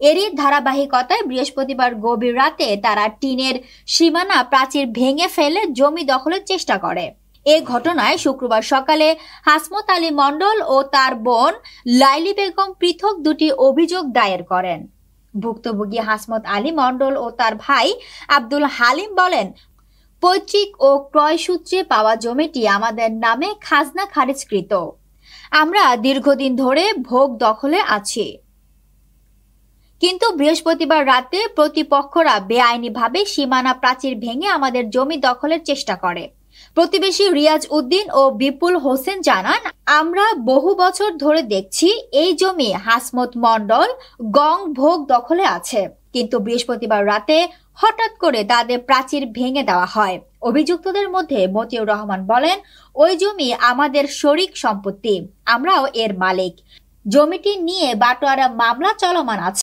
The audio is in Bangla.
এরই ধারাবাহিকতায় বৃহস্পতিবার গভীর রাতে তারা টিনের সীমানা প্রাচীর ভেঙে ফেলে জমি দখলের চেষ্টা করে। এ ঘটনায় শুক্রবার সকালে হাসমত আলী মণ্ডল ও তার বোন লাইলি বেগম পৃথক দুটি অভিযোগ দায়ের করেন। ভুক্তভোগী হাসমত আলী মণ্ডল ও তার ভাই আব্দুল হালিম বলেন, পৈতৃক ও ক্রয় সূত্রে পাওয়া জমিটি আমাদের নামে খাজনা খারিজকৃত। আমরা দীর্ঘদিন ধরে ভোগ দখলে আছি। কিন্তু বৃহস্পতিবার রাতে প্রতিপক্ষরা বেআইনিভাবে সীমানা প্রাচীর ভেঙে আমাদের জমি দখলের চেষ্টা করে। প্রতিবেশী রিয়াজ উদ্দিন ও বিপুল হোসেন জানান, আমরা বহু বছর ধরে দেখছি এই জমি হাসমত মণ্ডল গং ভোগ দখলে আছে, কিন্তু বৃহস্পতিবার রাতে হঠাৎ করে তাদের প্রাচীর ভেঙে দেওয়া হয়। অভিযুক্তদের মধ্যে মতিউর রহমান বলেন, ওই জমি আমাদের শরিক সম্পত্তি, আমরাও এর মালিক। জমিটি নিয়ে বাটোয়ারা মামলা চলমান আছে।